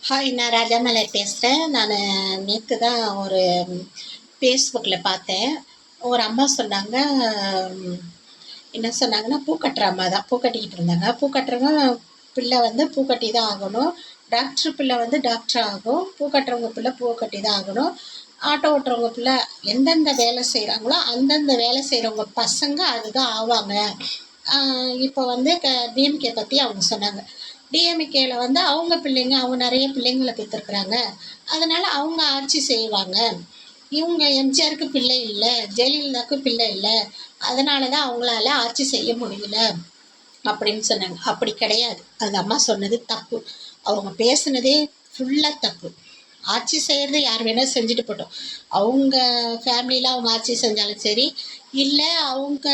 Hi, நான் ராஜாமலர் பேசுகிறேன். நான் நேற்று தான் ஒரு ஃபேஸ்புக்கில் பார்த்தேன். ஒரு அம்மா சொன்னாங்க. ம், என்ன சொன்னாங்கன்னா, பூ கட்டுற அம்மா தான் பூ கட்டிக்கிட்டு இருந்தாங்க. பூ கட்டுறவங்க பிள்ளை வந்து பூ கட்டி தான் ஆகணும். டாக்டர் பிள்ளை வந்து டாக்டர் ஆகும். பூ கட்டுறவங்க பிள்ளை பூ கட்டி தான் ஆகணும். ஆட்டோ ஓட்டுறவங்க பிள்ளை எந்தெந்த வேலை செய்கிறாங்களோ அந்தந்த வேலை செய்கிறவங்க பசங்க அதுதான் ஆவாங்க. இப்போ வந்து டிஎம்கே பற்றி அவங்க சொன்னாங்க. டிஎம்கேல வந்து அவங்க பிள்ளைங்க அவங்க நிறைய பிள்ளைங்களை பெற்றிருக்கிறாங்க. அதனால அவங்க ஆட்சி செய்வாங்க. இவங்க எம்ஜிஆருக்கு பிள்ளை இல்லை, ஜெயலலிதாவுக்கு பிள்ளை இல்லை, அதனால தான் அவங்களால ஆட்சி செய்ய முடியல அப்படின்னு சொன்னாங்க. அப்படி கிடையாது. அந்த அம்மா சொன்னது தப்பு. அவங்க பேசுனதே ஃபுல்லாக தப்பு. ஆட்சி செய்கிறது யார் வேணால் செஞ்சுட்டு போட்டோம். அவங்க ஃபேமிலியில் அவங்க ஆட்சி செஞ்சாலும் சரி, இல்லை அவங்க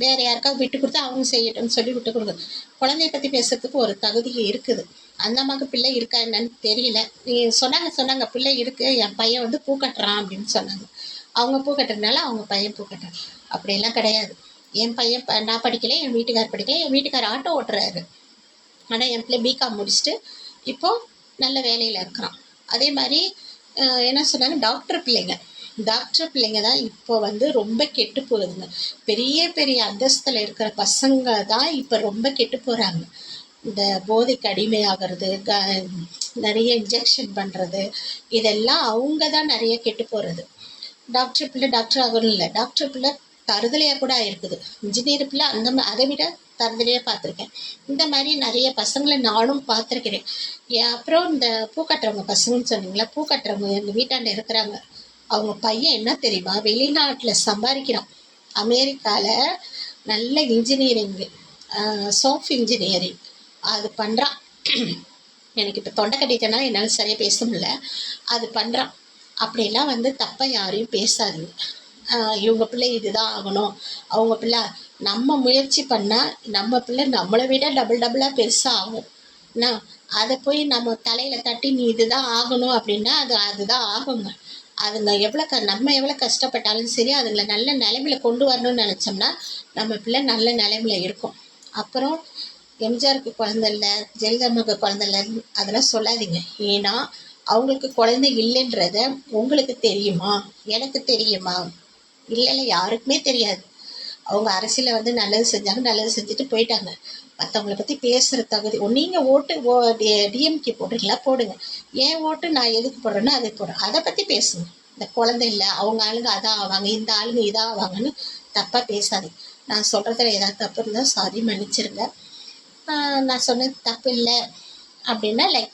வேறு யாருக்காவது விட்டு கொடுத்து அவங்க செய்யட்டும்னு சொல்லி விட்டு கொடுங்க. குழந்தைய பற்றி பேசுறதுக்கு ஒரு தகுதி இருக்குது. அந்த அம்மாவுக்கு பிள்ளை இருக்கா என்னன்னு தெரியல. நீ சொன்னாங்க பிள்ளை இருக்குது, என் பையன் வந்து பூ கட்டுறான் அப்படின்னு சொன்னாங்க. அவங்க பூ கட்டுறதுனால அவங்க பையன் பூ கட்டுறான். அப்படியெல்லாம் கிடையாது. என் பையன் நான் படிக்கல, என் வீட்டுக்கார் படிக்கல, என் வீட்டுக்கார் ஆட்டோ ஓட்டுறாரு. ஆனால் என் பிள்ளை பிகாம் முடிச்சுட்டு இப்போது நல்ல வேலையில் இருக்கிறான். அதே மாதிரி என்ன சொன்னாங்க, டாக்டர் பிள்ளைங்க தான் இப்போ வந்து ரொம்ப கெட்டு போகுதுங்க. பெரிய பெரிய அந்தஸ்தில் இருக்கிற பசங்க தான் இப்போ ரொம்ப கெட்டு போகிறாங்க. இந்த போதைக்கு அடிமையாகிறது, நிறைய இன்ஜெக்ஷன் பண்ணுறது, இதெல்லாம் அவங்க தான் நிறைய கெட்டு போகிறது. டாக்டர் பிள்ளை டாக்டர் ஆகணும் இல்லை, டாக்டர் பிள்ளை தருதலையாக கூட ஆயிருக்குது. இன்ஜினியர் பிள்ளை அதை விட தருதலையாக பார்த்துருக்கேன். இந்த மாதிரி நிறைய பசங்களை நானும் பார்த்துருக்கிறேன். அப்புறம் இந்த பூ கட்டுறவங்க பசங்கன்னு சொன்னீங்களா, பூ கட்டுறவங்க எங்கள் வீட்டாண்ட இருக்கிறாங்க. அவங்க பையன் என்ன தெரியுமா, வெளிநாட்டில் சம்பாதிக்கிறான். அமெரிக்காவில் நல்ல இன்ஜினியரிங்கு, சாஃப்ட் இன்ஜினியரிங் அது பண்ணுறான். எனக்கு இப்போ தொண்டை கட்டிட்டனால என்னால் சரியாக பேச முடியல. அது பண்ணுறான். அப்படிலாம் வந்து தப்பாக யாரையும் பேசாதீங்க. இவங்க பிள்ளை இதுதான் ஆகணும், அவங்க பிள்ளை, நம்ம முயற்சி பண்ணால் நம்ம பிள்ளை நம்மளை விட டபுளாக பெருசாக ஆகும். என்ன, அதை போய் நம்ம தலையில் தட்டி நீ இதுதான் ஆகணும் அப்படின்னா அதுதான் ஆகுங்க. அதுங்க நம்ம எவ்வளோ கஷ்டப்பட்டாலும் சரி, அதுங்களை நல்ல நிலைமையில கொண்டு வரணும்னு நினச்சோம்னா நம்ம பிள்ளை நல்ல நிலைமையில இருக்கும். அப்புறம் எம்ஜிஆருக்கு குழந்தை இல்லை, ஜெயலலிதாவுக்கு குழந்தை இல்லை அதெல்லாம் சொல்லாதீங்க. ஏன்னா அவங்களுக்கு குழந்தை இல்லைன்றத உங்களுக்கு தெரியுமா, எனக்கு தெரியுமா? இல்லை, யாருக்குமே தெரியாது. அவங்க அரசியலில் வந்து நல்லது செஞ்சாங்க, நல்லது செஞ்சுட்டு போயிட்டாங்க. மற்றவங்கள பற்றி பேசுகிற தகுதி நீங்கள் டிஎம்கே போடுறீங்களா, போடுங்க. ஏன் ஓட்டு நான் எதுக்கு போடுறேன்னா அதுக்கு போடுறேன். அதை பற்றி பேசுங்க. இந்த குழந்தை இல்லை, அவங்க ஆளுங்க அதான் ஆவாங்க, இந்த ஆளுங்க இதாக ஆவாங்கன்னு தப்பாக பேசாதீங்க. நான் சொல்கிறதுல ஏதாவது தப்பு இருந்தால் சாரி மன்னிச்சிருங்க. நான் சொன்னது தப்பு இல்லை அப்படின்னா லைக்